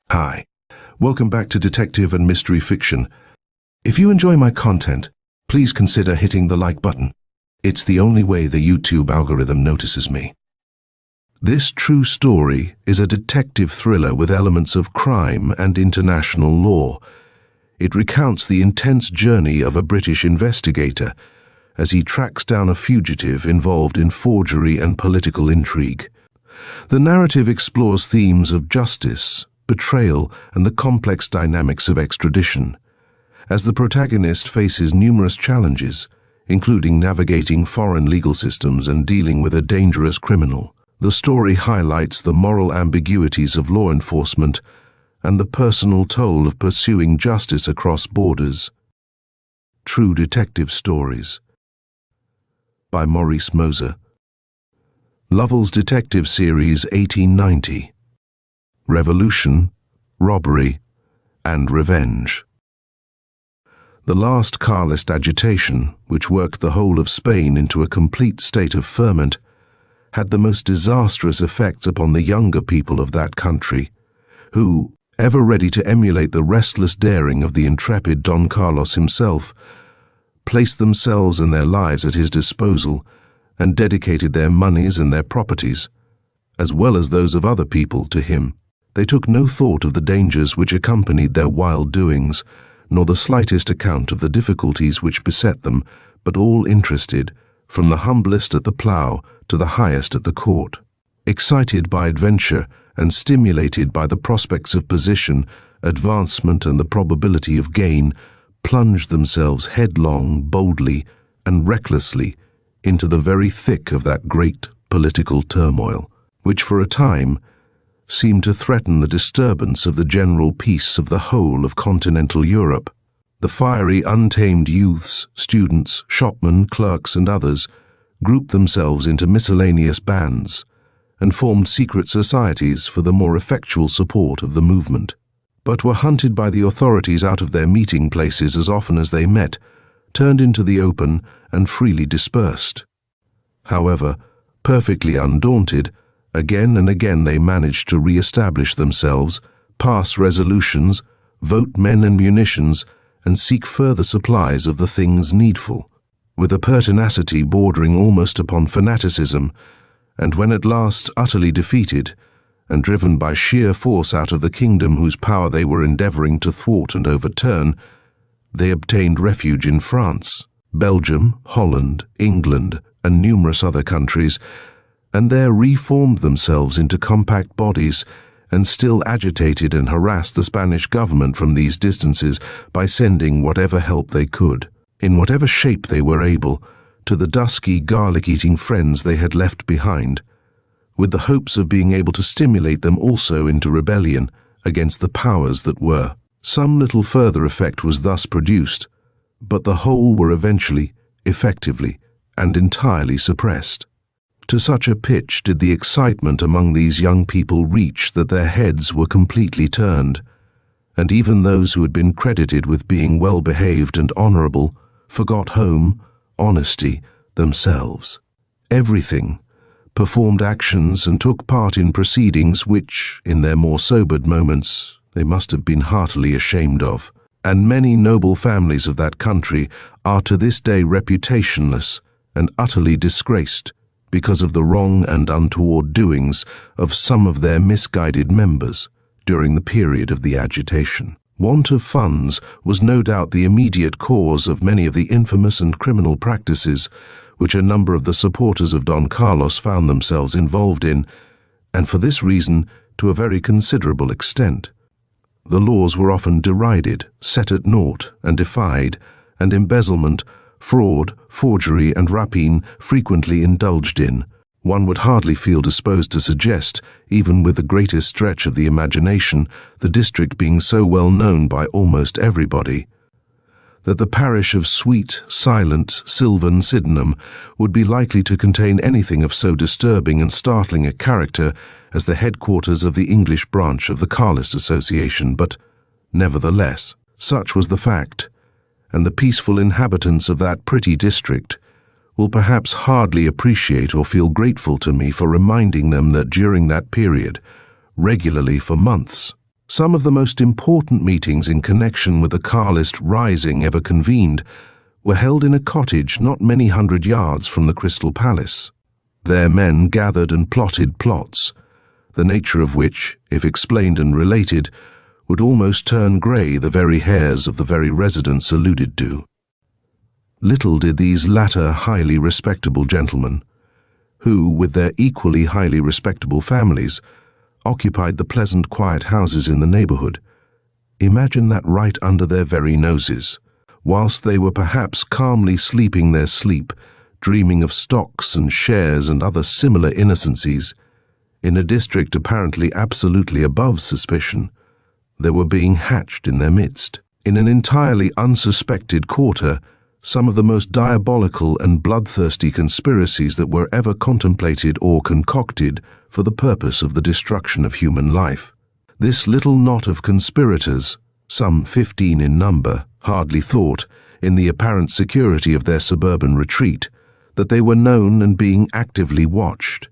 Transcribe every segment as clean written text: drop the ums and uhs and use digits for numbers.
Hi, welcome back to Detective and Mystery Fiction. If you enjoy my content, please consider hitting the like button. It's the only way the YouTube algorithm notices me. This true story is a detective thriller with elements of crime and international law. It recounts the intense journey of a British investigator as he tracks down a fugitive involved in forgery and political intrigue. The narrative explores themes of justice, betrayal, and the complex dynamics of extradition, as the protagonist faces numerous challenges, including navigating foreign legal systems and dealing with a dangerous criminal. The story highlights the moral ambiguities of law enforcement and the personal toll of pursuing justice across borders. True Detective Stories by Maurice Moser. Lovell's Detective Series 1890. Revolution, Robbery, and Revenge. The last Carlist agitation, which worked the whole of Spain into a complete state of ferment, had the most disastrous effects upon the younger people of that country, who, ever ready to emulate the restless daring of the intrepid Don Carlos himself, placed themselves and their lives at his disposal and dedicated their monies and their properties, as well as those of other people, to him. They took no thought of the dangers which accompanied their wild doings, nor the slightest account of the difficulties which beset them, but all interested, from the humblest at the plough to the highest at the court. Excited by adventure and stimulated by the prospects of position, advancement, and the probability of gain, plunged themselves headlong, boldly, and recklessly into the very thick of that great political turmoil, which for a time seemed to threaten the disturbance of the general peace of the whole of continental Europe. The fiery, untamed youths, students, shopmen, clerks, and others grouped themselves into miscellaneous bands and formed secret societies for the more effectual support of the movement, but were hunted by the authorities out of their meeting places as often as they met, turned into the open, and freely dispersed. However, perfectly undaunted, again and again they managed to re-establish themselves, pass resolutions, vote men and munitions, and seek further supplies of the things needful, with a pertinacity bordering almost upon fanaticism, and when at last utterly defeated, and driven by sheer force out of the kingdom whose power they were endeavoring to thwart and overturn, they obtained refuge in France, Belgium, Holland, England, and numerous other countries, and there reformed themselves into compact bodies, and still agitated and harassed the Spanish government from these distances by sending whatever help they could, in whatever shape they were able, to the dusky, garlic-eating friends they had left behind, with the hopes of being able to stimulate them also into rebellion against the powers that were. Some little further effect was thus produced, but the whole were eventually, effectively, and entirely suppressed. To such a pitch did the excitement among these young people reach that their heads were completely turned, and even those who had been credited with being well-behaved and honorable forgot home, honesty, themselves, everything, performed actions and took part in proceedings which, in their more sobered moments, they must have been heartily ashamed of. And many noble families of that country are to this day reputationless and utterly disgraced because of the wrong and untoward doings of some of their misguided members during the period of the agitation. Want of funds was no doubt the immediate cause of many of the infamous and criminal practices which a number of the supporters of Don Carlos found themselves involved in, and for this reason to a very considerable extent. The laws were often derided, set at naught, and defied, and embezzlement, fraud, forgery, and rapine frequently indulged in. One would hardly feel disposed to suggest, even with the greatest stretch of the imagination, the district being so well known by almost everybody, that the parish of Sweet, Silent, Sylvan Sydenham would be likely to contain anything of so disturbing and startling a character as the headquarters of the English branch of the Carlist Association, but, nevertheless, such was the fact, and the peaceful inhabitants of that pretty district will perhaps hardly appreciate or feel grateful to me for reminding them that during that period, regularly for months, Some of the most important meetings in connection with the Carlist rising ever convened were held in a cottage not many hundred yards from the Crystal Palace. There men gathered and plotted plots, the nature of which, if explained and related, would almost turn grey the very hairs of the very residents alluded to. Little did these latter highly respectable gentlemen, who, with their equally highly respectable families, occupied the pleasant quiet houses in the neighbourhood, imagine that right under their very noses, whilst they were perhaps calmly sleeping their sleep, dreaming of stocks and shares and other similar innocencies, in a district apparently absolutely above suspicion, they were being hatched in their midst. In an entirely unsuspected quarter, some of the most diabolical and bloodthirsty conspiracies that were ever contemplated or concocted for the purpose of the destruction of human life. This little knot of conspirators, some 15 in number, hardly thought, in the apparent security of their suburban retreat, that they were known and being actively watched,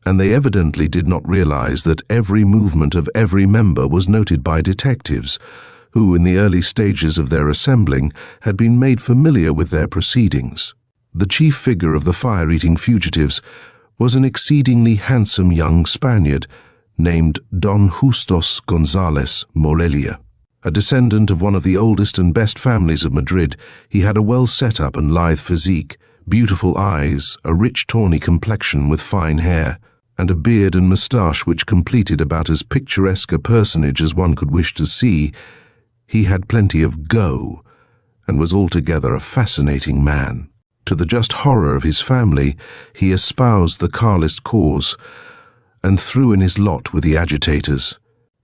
and they evidently did not realize that every movement of every member was noted by detectives, who in the early stages of their assembling had been made familiar with their proceedings. The chief figure of the fire-eating fugitives was an exceedingly handsome young Spaniard named Don Justos González Morelia. A descendant of one of the oldest and best families of Madrid, he had a well-set-up and lithe physique, beautiful eyes, a rich tawny complexion with fine hair, and a beard and moustache which completed about as picturesque a personage as one could wish to see. He had plenty of go, and was altogether a fascinating man. To the just horror of his family, he espoused the Carlist cause, and threw in his lot with the agitators,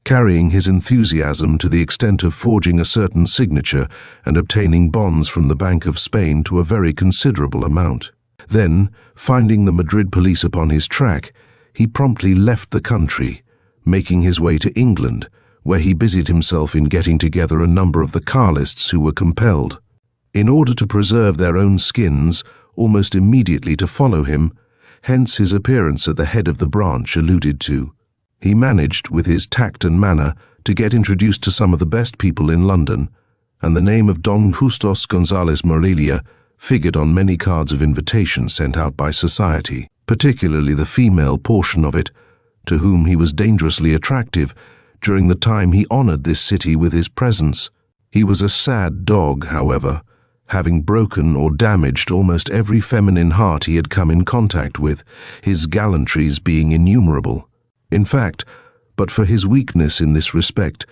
carrying his enthusiasm to the extent of forging a certain signature and obtaining bonds from the Bank of Spain to a very considerable amount. Then, finding the Madrid police upon his track, he promptly left the country, making his way to England, where he busied himself in getting together a number of the Carlists who were compelled, in order to preserve their own skins, almost immediately to follow him, hence his appearance at the head of the branch alluded to. He managed, with his tact and manner, to get introduced to some of the best people in London, and the name of Don Justos González Morelia figured on many cards of invitation sent out by society, particularly the female portion of it, to whom he was dangerously attractive during the time he honored this city with his presence. He was a sad dog, however, having broken or damaged almost every feminine heart he had come in contact with, his gallantries being innumerable. In fact, but for his weakness in this respect,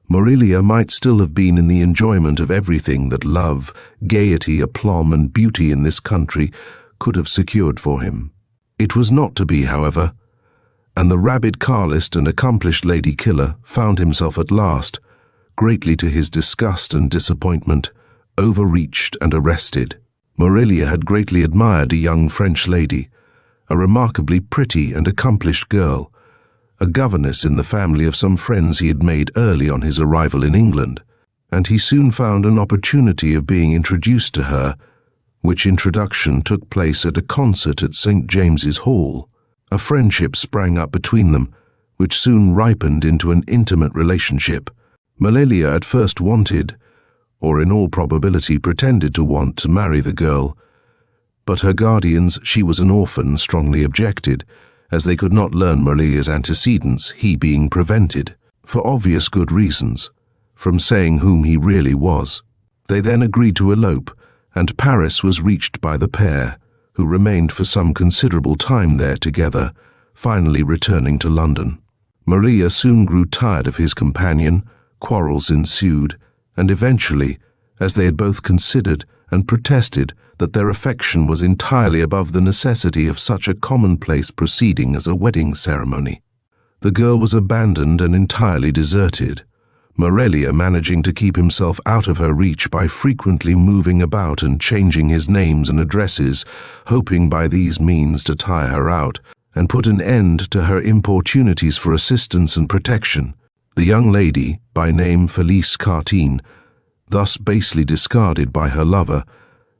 Morelia might still have been in the enjoyment of everything that love, gaiety, aplomb, and beauty in this country could have secured for him. It was not to be, however, and the rabid Carlist and accomplished lady killer found himself at last, greatly to his disgust and disappointment, overreached and arrested. Morelia had greatly admired a young French lady, a remarkably pretty and accomplished girl, a governess in the family of some friends he had made early on his arrival in England, and he soon found an opportunity of being introduced to her, which introduction took place at a concert at St. James's Hall. A friendship sprang up between them, which soon ripened into an intimate relationship. Morelia at first wanted, or in all probability pretended to want, to marry the girl, but her guardians, she was an orphan, strongly objected, as they could not learn Morelia's antecedents, he being prevented, for obvious good reasons, from saying whom he really was. They then agreed to elope, and Paris was reached by the pair, who remained for some considerable time there together, finally returning to London. Morelia soon grew tired of his companion, quarrels ensued, and eventually, as they had both considered and protested that their affection was entirely above the necessity of such a commonplace proceeding as a wedding ceremony, the girl was abandoned and entirely deserted, Morelia managing to keep himself out of her reach by frequently moving about and changing his names and addresses, hoping by these means to tire her out and put an end to her importunities for assistance and protection. The young lady, by name Felice Cartine, thus basely discarded by her lover,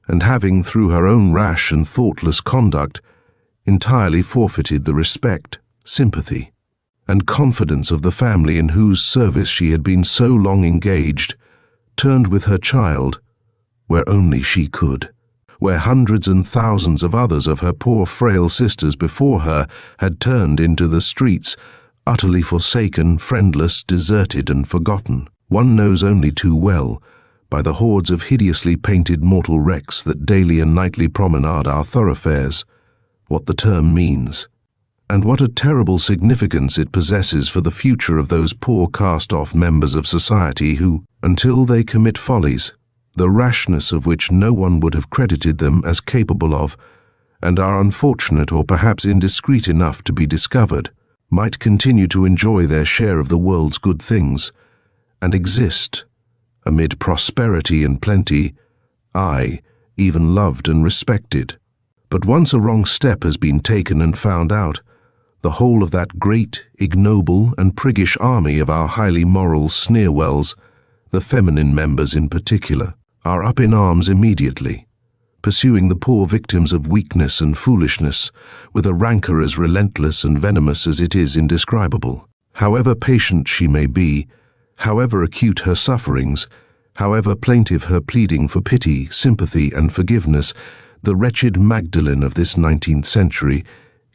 and having, through her own rash and thoughtless conduct, entirely forfeited the respect, sympathy, and confidence of the family in whose service she had been so long engaged, turned with her child where only she could, where hundreds and thousands of others of her poor frail sisters before her had turned into the streets, utterly forsaken, friendless, deserted and forgotten. One knows only too well, by the hordes of hideously painted mortal wrecks that daily and nightly promenade our thoroughfares, what the term means, and what a terrible significance it possesses for the future of those poor cast-off members of society who, until they commit follies, the rashness of which no one would have credited them as capable of, and are unfortunate or perhaps indiscreet enough to be discovered, might continue to enjoy their share of the world's good things, and exist, amid prosperity and plenty, aye, even loved and respected. But once a wrong step has been taken and found out, the whole of that great, ignoble and priggish army of our highly moral Sneerwells, the feminine members in particular, are up in arms immediately, pursuing the poor victims of weakness and foolishness with a rancour as relentless and venomous as it is indescribable. However patient she may be, however acute her sufferings, however plaintive her pleading for pity, sympathy and forgiveness, the wretched Magdalene of this 19th century,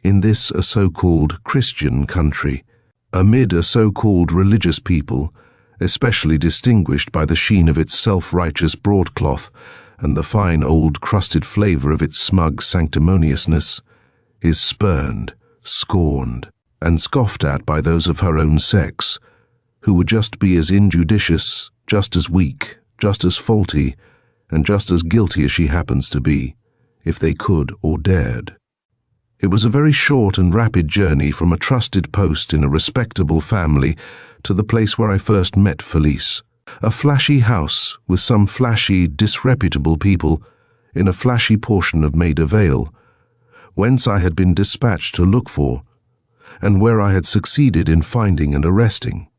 in this a so-called Christian country, amid a so-called religious people, especially distinguished by the sheen of its self-righteous broadcloth and the fine old crusted flavour of its smug sanctimoniousness, is spurned, scorned, and scoffed at by those of her own sex, who would just be as injudicious, just as weak, just as faulty, and just as guilty as she happens to be, if they could or dared. It was a very short and rapid journey from a trusted post in a respectable family to the place where I first met Felice, a flashy house with some flashy, disreputable people in a flashy portion of Maida Vale, whence I had been dispatched to look for, and where I had succeeded in finding and arresting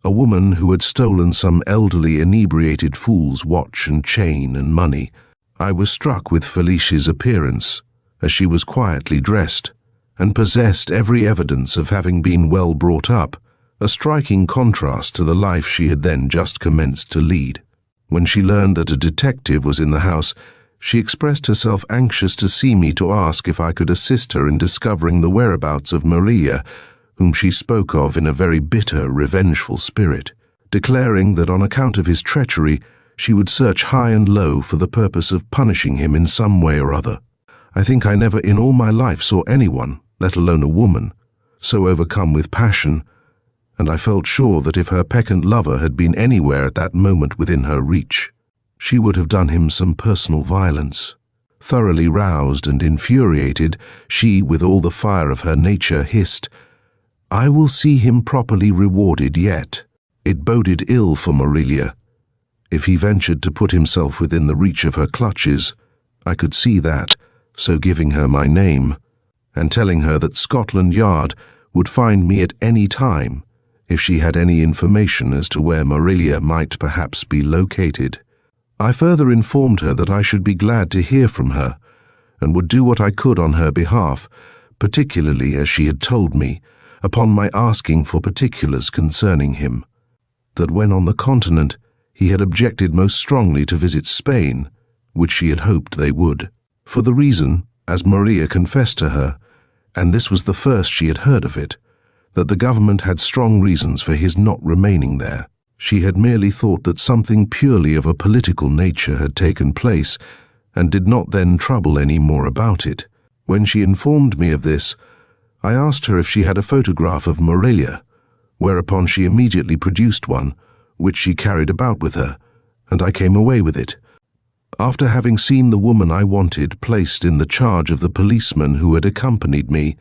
a woman who had stolen some elderly inebriated fool's watch and chain and money. I was struck with Felice's appearance, as she was quietly dressed, and possessed every evidence of having been well brought up, a striking contrast to the life she had then just commenced to lead. When she learned that a detective was in the house, she expressed herself anxious to see me to ask if I could assist her in discovering the whereabouts of Maria, whom she spoke of in a very bitter, revengeful spirit, declaring that on account of his treachery she would search high and low for the purpose of punishing him in some way or other. I think I never in all my life saw anyone, let alone a woman, so overcome with passion, and I felt sure that if her peccant lover had been anywhere at that moment within her reach, she would have done him some personal violence. Thoroughly roused and infuriated, she, with all the fire of her nature, hissed, "I will see him properly rewarded yet." It boded ill for Morelia. If he ventured to put himself within the reach of her clutches, I could see that, so giving her my name, and telling her that Scotland Yard would find me at any time if she had any information as to where Morelia might perhaps be located. I further informed her that I should be glad to hear from her, and would do what I could on her behalf, particularly as she had told me, upon my asking for particulars concerning him, that when on the continent he had objected most strongly to visit Spain, which she had hoped they would, for the reason, as Maria confessed to her, and this was the first she had heard of it, that the government had strong reasons for his not remaining there. She had merely thought that something purely of a political nature had taken place, and did not then trouble any more about it. When she informed me of this, I asked her if she had a photograph of Morelia, whereupon she immediately produced one, which she carried about with her, and I came away with it. After having seen the woman I wanted placed in the charge of the policeman who had accompanied me,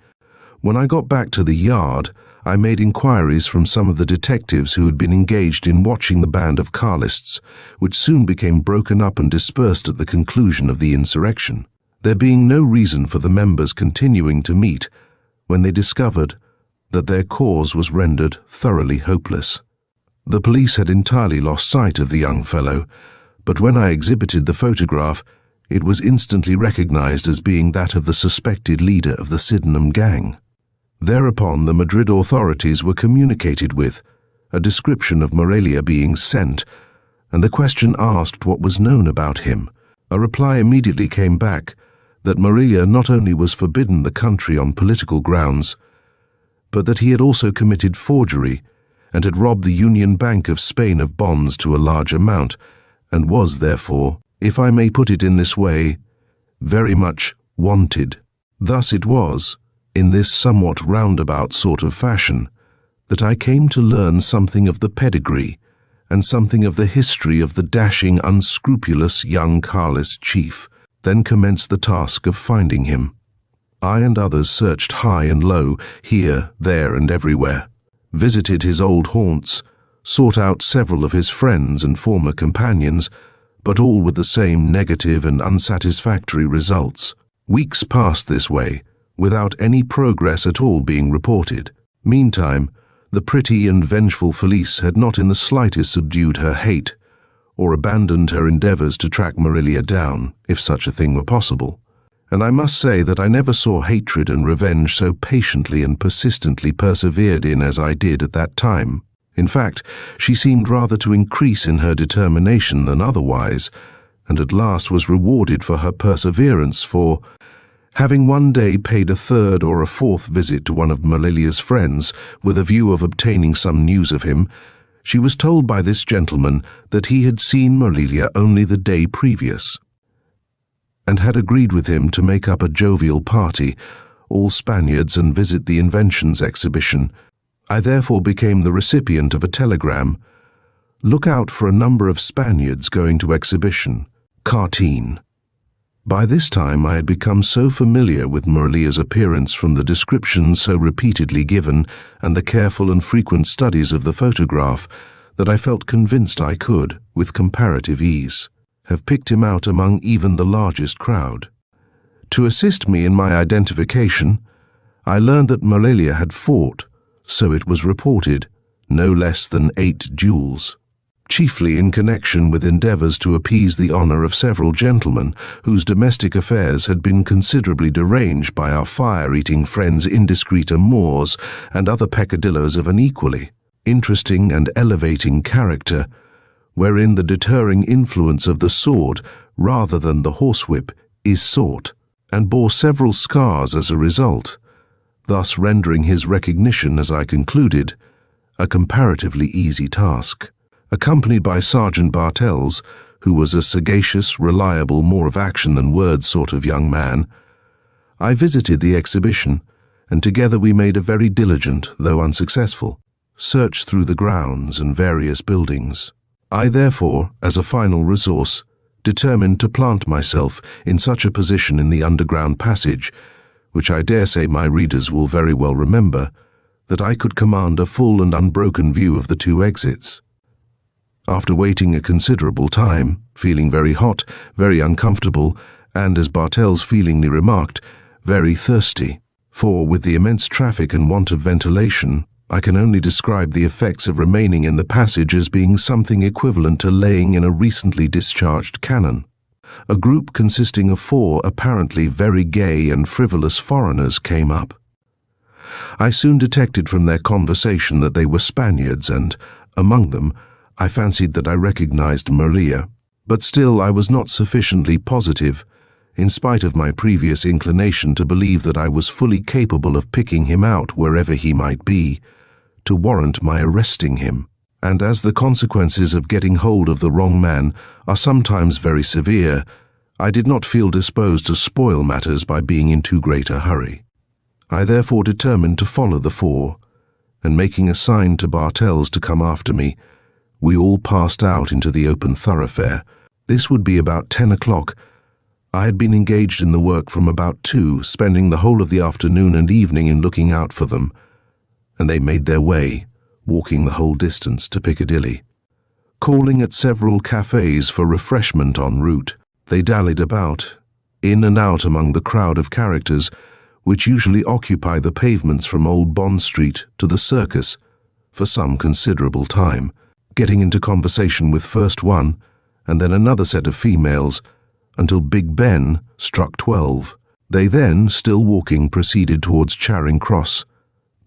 when I got back to the yard, I made inquiries from some of the detectives who had been engaged in watching the band of Carlists, which soon became broken up and dispersed at the conclusion of the insurrection, there being no reason for the members continuing to meet when they discovered that their cause was rendered thoroughly hopeless. The police had entirely lost sight of the young fellow, but when I exhibited the photograph, it was instantly recognized as being that of the suspected leader of the Sydenham gang. Thereupon the Madrid authorities were communicated with, a description of Morelia being sent, and the question asked what was known about him. A reply immediately came back that Morelia not only was forbidden the country on political grounds, but that he had also committed forgery and had robbed the Union Bank of Spain of bonds to a large amount, and was therefore, if I may put it in this way, very much wanted. Thus it was, in this somewhat roundabout sort of fashion, that I came to learn something of the pedigree and something of the history of the dashing, unscrupulous young Carlist chief, then commenced the task of finding him. I and others searched high and low, here, there, and everywhere, visited his old haunts, sought out several of his friends and former companions, but all with the same negative and unsatisfactory results. Weeks passed this way, without any progress at all being reported. Meantime, the pretty and vengeful Felice had not in the slightest subdued her hate, or abandoned her endeavors to track Morelia down, if such a thing were possible. And I must say that I never saw hatred and revenge so patiently and persistently persevered in as I did at that time. In fact, she seemed rather to increase in her determination than otherwise, and at last was rewarded for her perseverance, for, having one day paid a third or a fourth visit to one of Morelia's friends with a view of obtaining some news of him, she was told by this gentleman that he had seen Morelia only the day previous, and had agreed with him to make up a jovial party, all Spaniards, and visit the Inventions exhibition. I therefore became the recipient of a telegram: "Look out for a number of Spaniards going to exhibition. Carteen." By this time I had become so familiar with Morelia's appearance from the descriptions so repeatedly given and the careful and frequent studies of the photograph that I felt convinced I could, with comparative ease, have picked him out among even the largest crowd. To assist me in my identification, I learned that Morelia had fought, so it was reported, no less than 8 duels, chiefly in connection with endeavors to appease the honor of several gentlemen whose domestic affairs had been considerably deranged by our fire-eating friend's indiscreet amours and other peccadilloes of an equally interesting and elevating character, wherein the deterring influence of the sword rather than the horsewhip is sought, and bore several scars as a result, thus rendering his recognition, as I concluded, a comparatively easy task. Accompanied by Sergeant Bartels, who was a sagacious, reliable, more of action than words sort of young man, I visited the exhibition, and together we made a very diligent, though unsuccessful, search through the grounds and various buildings. I therefore, as a final resource, determined to plant myself in such a position in the underground passage, which I dare say my readers will very well remember, that I could command a full and unbroken view of the 2 exits. After waiting a considerable time, feeling very hot, very uncomfortable, and, as Bartels feelingly remarked, very thirsty, for with the immense traffic and want of ventilation, I can only describe the effects of remaining in the passage as being something equivalent to laying in a recently discharged cannon. A group consisting of 4 apparently very gay and frivolous foreigners came up. I soon detected from their conversation that they were Spaniards, and, among them, I fancied that I recognized Morelia, but still I was not sufficiently positive, in spite of my previous inclination to believe that I was fully capable of picking him out wherever he might be, to warrant my arresting him. And as the consequences of getting hold of the wrong man are sometimes very severe, I did not feel disposed to spoil matters by being in too great a hurry. I therefore determined to follow the 4, and making a sign to Bartels to come after me, we all passed out into the open thoroughfare. This would be about 10 o'clock. I had been engaged in the work from about 2, spending the whole of the afternoon and evening in looking out for them, and they made their way, walking the whole distance, to Piccadilly. Calling at several cafes for refreshment en route, they dallied about, in and out among the crowd of characters which usually occupy the pavements from Old Bond Street to the Circus, for some considerable time, getting into conversation with first one and then another set of females, until Big Ben struck 12. They then, still walking, proceeded towards Charing Cross,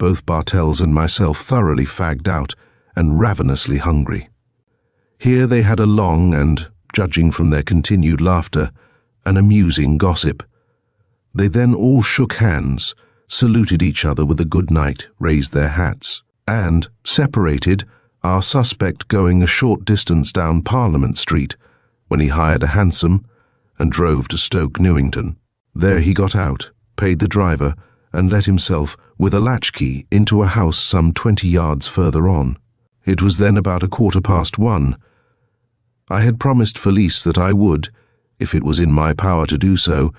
both Bartels and myself thoroughly fagged out and ravenously hungry. Here they had a long and, judging from their continued laughter, an amusing gossip. They then all shook hands, saluted each other with a good night, raised their hats, and, separated, our suspect going a short distance down Parliament Street, when he hired a hansom and drove to Stoke Newington. There he got out, paid the driver, and let himself, with a latchkey, into a house some 20 yards further on. It was then about 1:15. I had promised Felice that I would, if it was in my power to do so,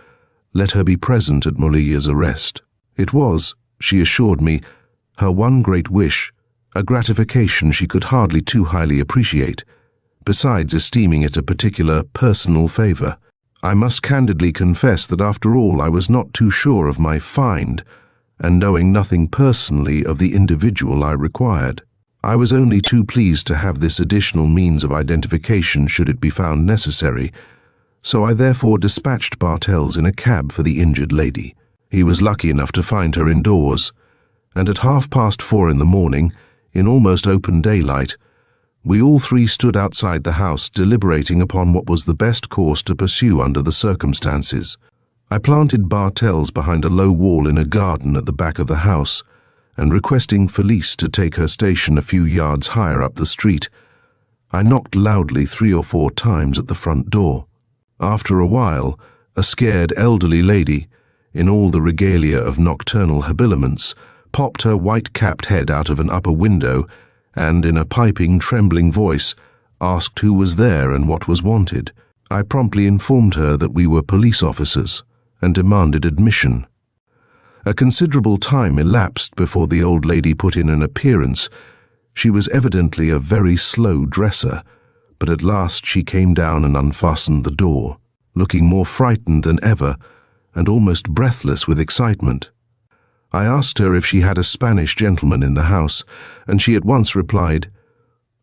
let her be present at Maurice's arrest. It was, she assured me, her one great wish, a gratification she could hardly too highly appreciate, besides esteeming it a particular personal favour. I must candidly confess that after all I was not too sure of my find, and knowing nothing personally of the individual I required. I was only too pleased to have this additional means of identification should it be found necessary, so I therefore dispatched Bartels in a cab for the injured lady. He was lucky enough to find her indoors, and at 4:30 in the morning, in almost open daylight, we all three stood outside the house deliberating upon what was the best course to pursue under the circumstances. I planted Bartels behind a low wall in a garden at the back of the house, and requesting Felice to take her station a few yards higher up the street, I knocked loudly 3 or 4 times at the front door. After a while, a scared elderly lady, in all the regalia of nocturnal habiliments, popped her white-capped head out of an upper window and, in a piping, trembling voice, asked who was there and what was wanted. I promptly informed her that we were police officers and demanded admission. A considerable time elapsed before the old lady put in an appearance. She was evidently a very slow dresser, but at last she came down and unfastened the door, looking more frightened than ever and almost breathless with excitement. I asked her if she had a Spanish gentleman in the house, and she at once replied,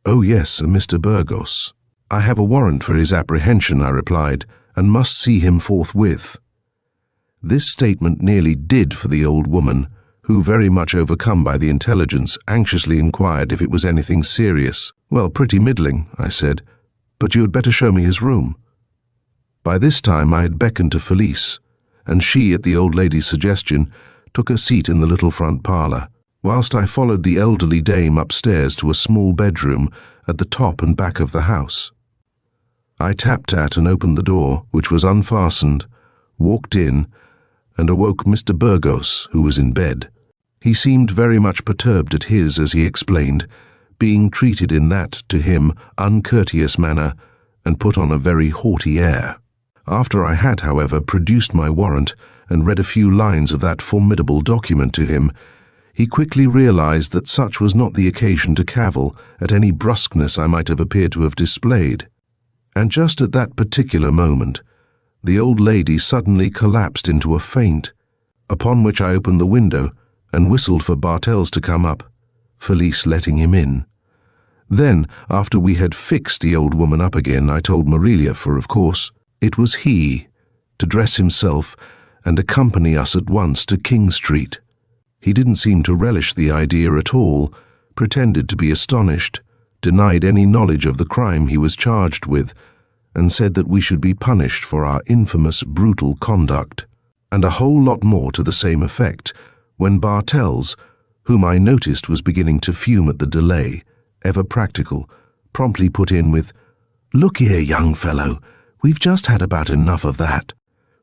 "Oh yes, a Mr. Burgos." "I have a warrant for his apprehension," I replied, "and must see him forthwith." This statement nearly did for the old woman, who, very much overcome by the intelligence, anxiously inquired if it was anything serious. "Well, pretty middling," I said, "but you had better show me his room." By this time I had beckoned to Felice, and she, at the old lady's suggestion, took a seat in the little front parlour, whilst I followed the elderly dame upstairs to a small bedroom at the top and back of the house. I tapped at and opened the door, which was unfastened, walked in, and awoke Mr. Burgos, who was in bed. He seemed very much perturbed at his, as he explained, being treated in that, to him, uncourteous manner, and put on a very haughty air. After I had, however, produced my warrant and read a few lines of that formidable document to him, he quickly realized that such was not the occasion to cavil at any brusqueness I might have appeared to have displayed. And just at that particular moment, the old lady suddenly collapsed into a faint, upon which I opened the window and whistled for Bartels to come up, Felice letting him in. Then, after we had fixed the old woman up again, I told Maurice, for of course it was he, to dress himself and accompany us at once to King Street. He didn't seem to relish the idea at all, pretended to be astonished, denied any knowledge of the crime he was charged with, and said that we should be punished for our infamous, brutal conduct, and a whole lot more to the same effect, when Bartels, whom I noticed was beginning to fume at the delay, ever practical, promptly put in with, "Look here, young fellow, we've just had about enough of that.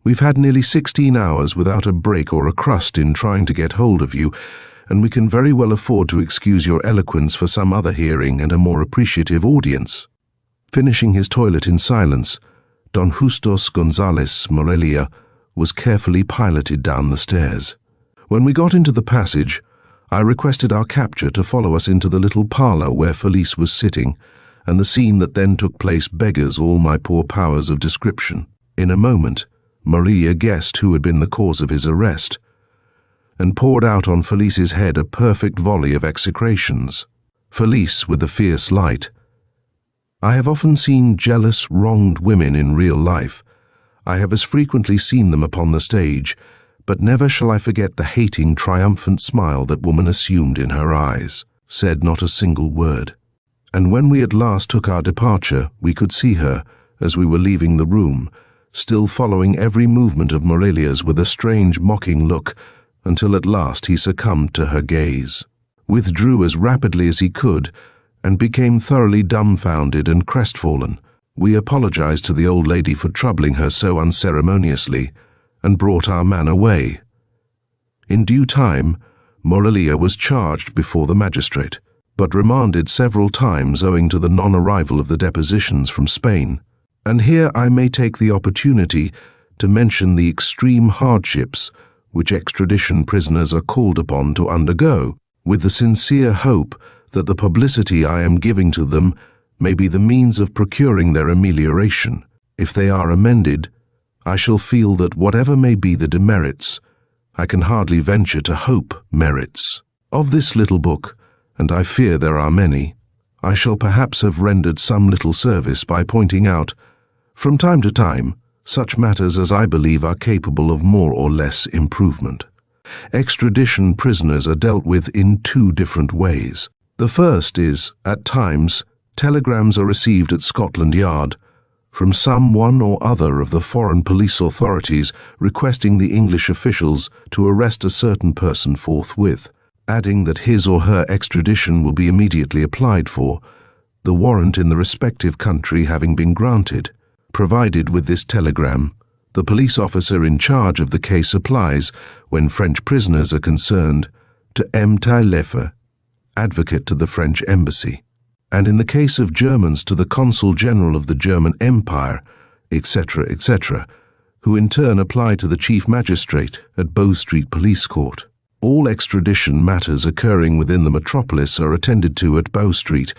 We've had nearly 16 hours without a break or a crust in trying to get hold of you, and we can very well afford to excuse your eloquence for some other hearing and a more appreciative audience." Finishing his toilet in silence, Don Justos González Morelia was carefully piloted down the stairs. When we got into the passage, I requested our capture to follow us into the little parlour where Felice was sitting, and the scene that then took place beggars all my poor powers of description. In a moment, Maria guessed who had been the cause of his arrest, and poured out on Felice's head a perfect volley of execrations. Felice, with a fierce light. I have often seen jealous, wronged women in real life. I have as frequently seen them upon the stage, But never shall I forget the hating, triumphant smile that woman assumed in her eyes, said not a single word. And when we at last took our departure, we could see her, as we were leaving the room, still following every movement of Morelia's with a strange, mocking look, until at last he succumbed to her gaze, withdrew as rapidly as he could, and became thoroughly dumbfounded and crestfallen. We apologized to the old lady for troubling her so unceremoniously, and brought our man away. In due time, Morelia was charged before the magistrate, but remanded several times owing to the non-arrival of the depositions from Spain. And here I may take the opportunity to mention the extreme hardships which extradition prisoners are called upon to undergo, with the sincere hope that the publicity I am giving to them may be the means of procuring their amelioration. If they are amended, I shall feel that whatever may be the demerits, I can hardly venture to hope merits. Of this little book, and I fear there are many, I shall perhaps have rendered some little service by pointing out, from time to time, such matters as I believe are capable of more or less improvement. Extradition prisoners are dealt with in two different ways. The first is, at times, telegrams are received at Scotland Yard from some one or other of the foreign police authorities requesting the English officials to arrest a certain person forthwith, adding that his or her extradition will be immediately applied for, the warrant in the respective country having been granted. Provided with this telegram, the police officer in charge of the case applies, when French prisoners are concerned, to M. Taillefer, advocate to the French embassy, and in the case of Germans to the Consul General of the German Empire, etc., etc., who in turn apply to the Chief Magistrate at Bow Street Police Court. All extradition matters occurring within the metropolis are attended to at Bow Street,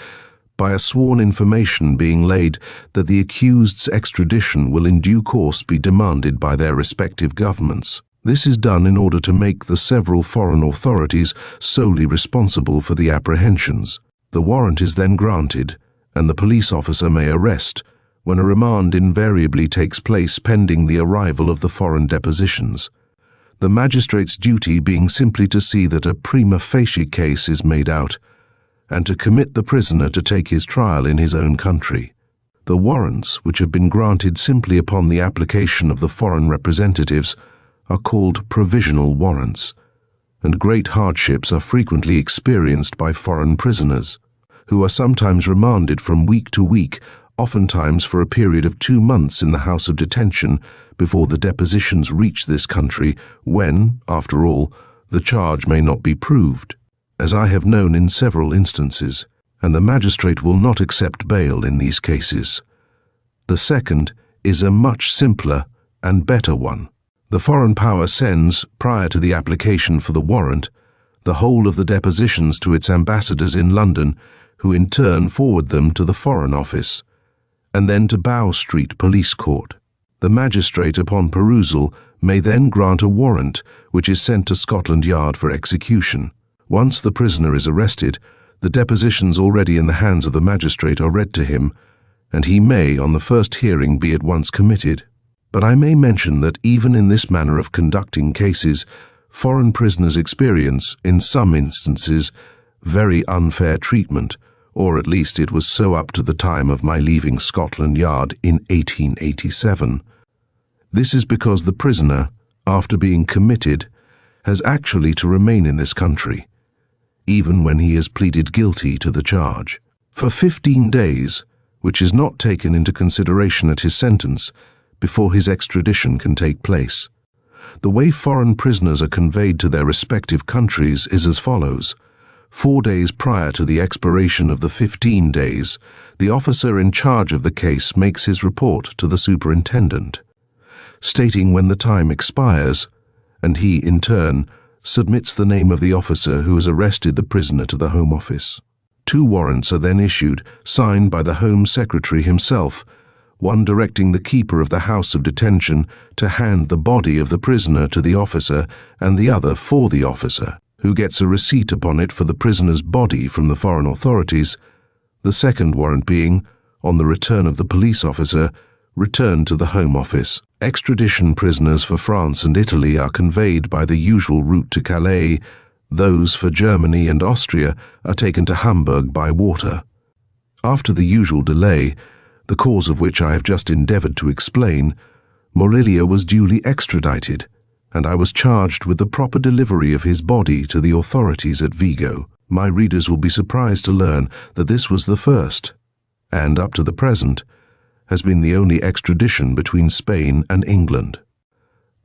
by a sworn information being laid that the accused's extradition will in due course be demanded by their respective governments. This is done in order to make the several foreign authorities solely responsible for the apprehensions. The warrant is then granted, and the police officer may arrest, when a remand invariably takes place pending the arrival of the foreign depositions. The magistrate's duty being simply to see that a prima facie case is made out, and to commit the prisoner to take his trial in his own country. The warrants, which have been granted simply upon the application of the foreign representatives, are called provisional warrants, and great hardships are frequently experienced by foreign prisoners, who are sometimes remanded from week to week, oftentimes for a period of 2 months in the house of detention before the depositions reach this country when, after all, the charge may not be proved, as I have known in several instances, and the magistrate will not accept bail in these cases. The second is a much simpler and better one. The foreign power sends, prior to the application for the warrant, the whole of the depositions to its ambassadors in London, who in turn forward them to the Foreign Office, and then to Bow Street Police Court. The magistrate, upon perusal, may then grant a warrant, which is sent to Scotland Yard for execution. Once the prisoner is arrested, the depositions already in the hands of the magistrate are read to him, and he may, on the first hearing, be at once committed. But I may mention that even in this manner of conducting cases, foreign prisoners experience, in some instances, very unfair treatment, or at least it was so up to the time of my leaving Scotland Yard in 1887. This is because the prisoner, after being committed, has actually to remain in this country, even when he has pleaded guilty to the charge, for 15 days, which is not taken into consideration at his sentence, before his extradition can take place. The way foreign prisoners are conveyed to their respective countries is as follows. 4 days prior to the expiration of the 15 days, the officer in charge of the case makes his report to the superintendent, stating when the time expires, and he, in turn, submits the name of the officer who has arrested the prisoner to the Home Office. 2 warrants are then issued, signed by the Home Secretary himself, one directing the keeper of the house of detention to hand the body of the prisoner to the officer, and the other for the officer, who gets a receipt upon it for the prisoner's body from the foreign authorities, the second warrant being, on the return of the police officer, returned to the Home Office. Extradition prisoners for France and Italy are conveyed by the usual route to Calais. Those for Germany and Austria are taken to Hamburg by water. After the usual delay, the cause of which I have just endeavored to explain, Mourice was duly extradited, and I was charged with the proper delivery of his body to the authorities at Vigo. My readers will be surprised to learn that this was the first, and up to the present, has been the only extradition between Spain and England.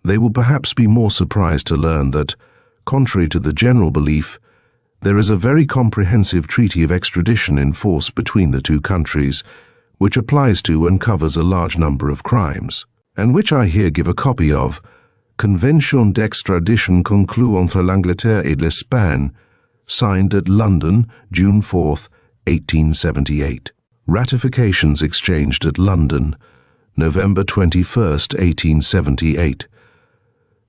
They will perhaps be more surprised to learn that, contrary to the general belief, there is a very comprehensive treaty of extradition in force between the two countries, which applies to and covers a large number of crimes, and which I here give a copy of, Convention d'extradition conclue entre l'Angleterre et l'Espagne, signed at London, June 4, 1878. Ratifications exchanged at London, November 21, 1878.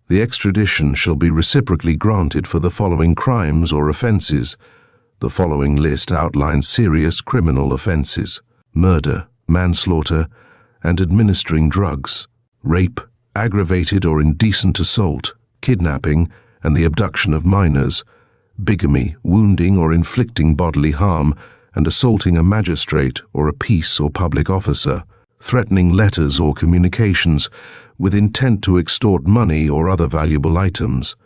The extradition shall be reciprocally granted for the following crimes or offences. The following list outlines serious criminal offences: murder, manslaughter, and administering drugs, rape, aggravated or indecent assault, kidnapping and the abduction of minors, bigamy, wounding or inflicting bodily harm, and assaulting a magistrate or a peace or public officer, threatening letters or communications with intent to extort money or other valuable items,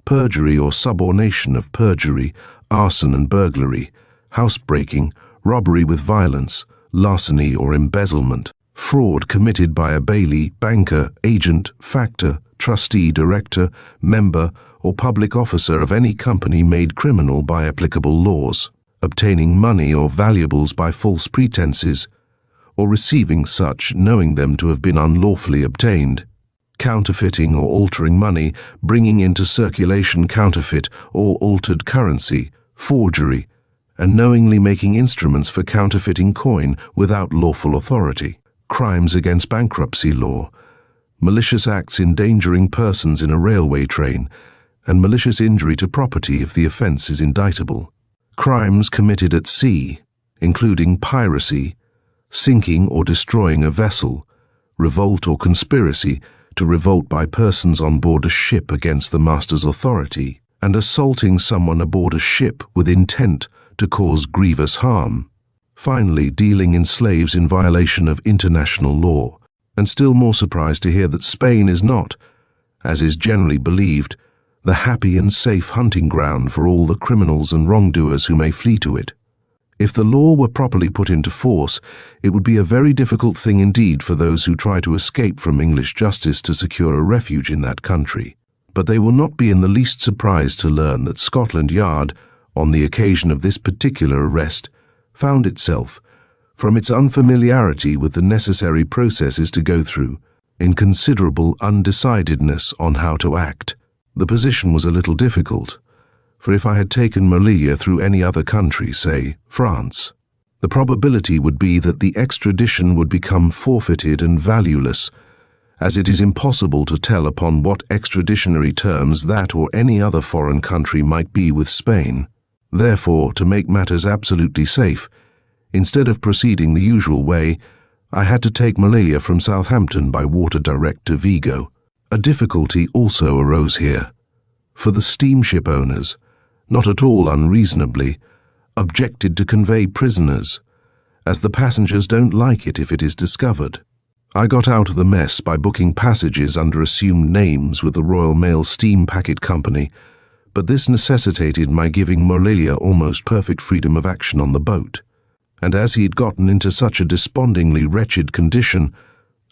perjury or subornation of perjury, arson and burglary, housebreaking, robbery with violence, larceny or embezzlement, fraud committed by a bailee, banker, agent, factor, trustee, director, member, or public officer of any company made criminal by applicable laws, obtaining money or valuables by false pretenses, or receiving such knowing them to have been unlawfully obtained, counterfeiting or altering money, bringing into circulation counterfeit or altered currency, forgery, and knowingly making instruments for counterfeiting coin without lawful authority, crimes against bankruptcy law, malicious acts endangering persons in a railway train, and malicious injury to property if the offence is indictable. Crimes committed at sea, including piracy, sinking or destroying a vessel, revolt or conspiracy to revolt by persons on board a ship against the master's authority, and assaulting someone aboard a ship with intent to cause grievous harm. Finally, dealing in slaves in violation of international law, and still more surprised to hear that Spain is not, as is generally believed, the happy and safe hunting ground for all the criminals and wrongdoers who may flee to it. If the law were properly put into force, it would be a very difficult thing indeed for those who try to escape from English justice to secure a refuge in that country. But they will not be in the least surprised to learn that Scotland Yard, on the occasion of this particular arrest, found itself, from its unfamiliarity with the necessary processes to go through, in considerable undecidedness on how to act. The position was a little difficult, for if I had taken Mourice through any other country, say France, the probability would be that the extradition would become forfeited and valueless, as it is impossible to tell upon what extraditionary terms that or any other foreign country might be with Spain. Therefore, to make matters absolutely safe, instead of proceeding the usual way, I had to take Mourice from Southampton by water direct to Vigo. A difficulty also arose here, for the steamship owners, not at all unreasonably, objected to convey prisoners, as the passengers don't like it if it is discovered. I got out of the mess by booking passages under assumed names with the Royal Mail Steam Packet Company, but this necessitated my giving Mourice almost perfect freedom of action on the boat, and as he had gotten into such a despondingly wretched condition,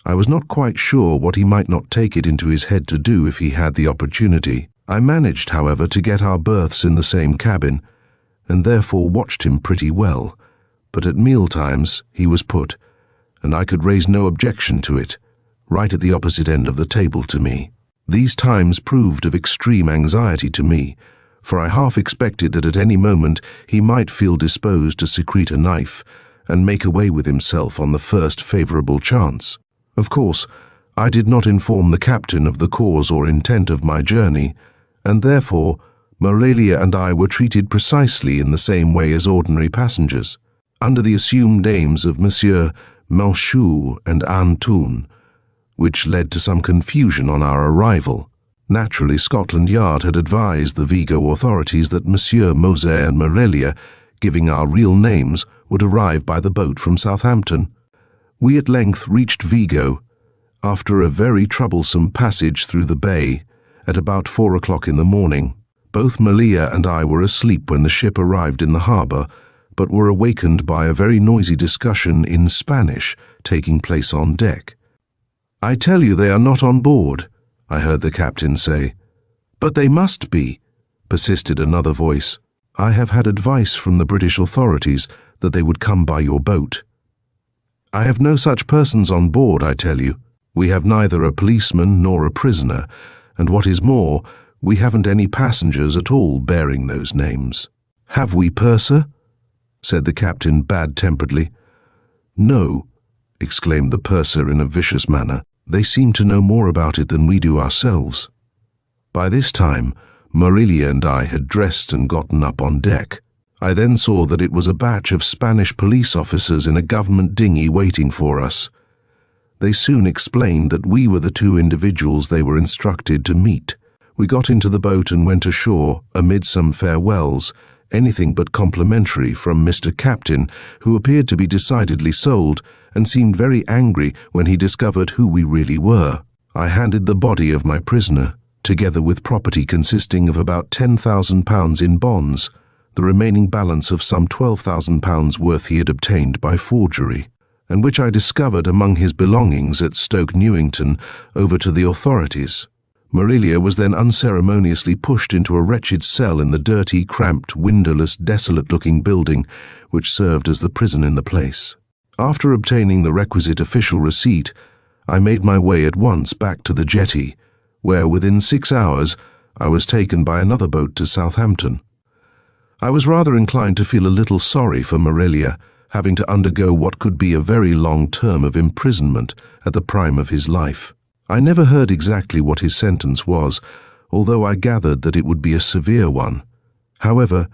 I was not quite sure what he might not take it into his head to do if he had the opportunity. I managed, however, to get our berths in the same cabin, and therefore watched him pretty well, but at mealtimes he was put, and I could raise no objection to it, right at the opposite end of the table to me. These times proved of extreme anxiety to me, for I half expected that at any moment he might feel disposed to secrete a knife and make away with himself on the first favourable chance. Of course, I did not inform the captain of the cause or intent of my journey, and therefore Mourice and I were treated precisely in the same way as ordinary passengers, under the assumed names of Monsieur, Manchou and Antoun, which led to some confusion on our arrival. Naturally, Scotland Yard had advised the Vigo authorities that Monsieur Moser and Morelia, giving our real names, would arrive by the boat from Southampton. We at length reached Vigo, after a very troublesome passage through the bay, at about 4 o'clock in the morning. Both Morelia and I were asleep when the ship arrived in the harbour, but were awakened by a very noisy discussion in Spanish taking place on deck. "I tell you they are not on board," I heard the captain say. "But they must be," persisted another voice. "I have had advice from the British authorities that they would come by your boat." "I have no such persons on board, I tell you. We have neither a policeman nor a prisoner, and what is more, we haven't any passengers at all bearing those names." "Have we, purser?" said the captain bad-temperedly. "No," exclaimed the purser in a vicious manner. "They seem to know more about it than we do ourselves." By this time, Morelia and I had dressed and gotten up on deck. I then saw that it was a batch of Spanish police officers in a government dinghy waiting for us. They soon explained that we were the two individuals they were instructed to meet. We got into the boat and went ashore amid some farewells, anything but complimentary, from Mr. Captain, who appeared to be decidedly sold and seemed very angry when he discovered who we really were. I handed the body of my prisoner, together with property consisting of about £10,000 in bonds, the remaining balance of some £12,000 worth he had obtained by forgery, and which I discovered among his belongings at Stoke Newington, over to the authorities. Morelia was then unceremoniously pushed into a wretched cell in the dirty, cramped, windowless, desolate-looking building which served as the prison in the place. After obtaining the requisite official receipt, I made my way at once back to the jetty, where within 6 hours I was taken by another boat to Southampton. I was rather inclined to feel a little sorry for Morelia, having to undergo what could be a very long term of imprisonment at the prime of his life. I never heard exactly what his sentence was, although I gathered that it would be a severe one. However,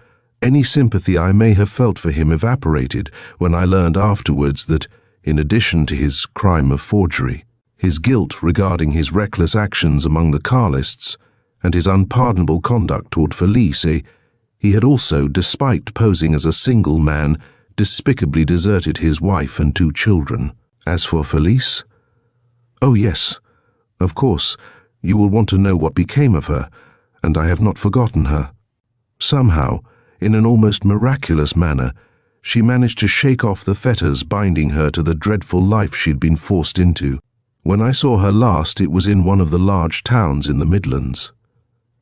any sympathy I may have felt for him evaporated when I learned afterwards that, in addition to his crime of forgery, his guilt regarding his reckless actions among the Carlists, and his unpardonable conduct toward Felice, he had also, despite posing as a single man, despicably deserted his wife and 2 children. As for Felice, oh yes, of course, you will want to know what became of her, and I have not forgotten her. Somehow, in an almost miraculous manner, she managed to shake off the fetters binding her to the dreadful life she'd been forced into. When I saw her last, it was in one of the large towns in the Midlands.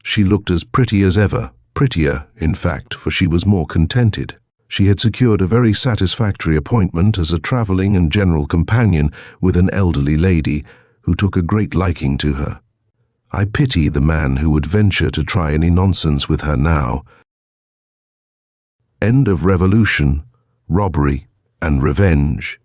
She looked as pretty as ever, prettier, in fact, for she was more contented. She had secured a very satisfactory appointment as a travelling and general companion with an elderly lady who took a great liking to her. I pity the man who would venture to try any nonsense with her now. End of Revolution, Robbery, and Revenge.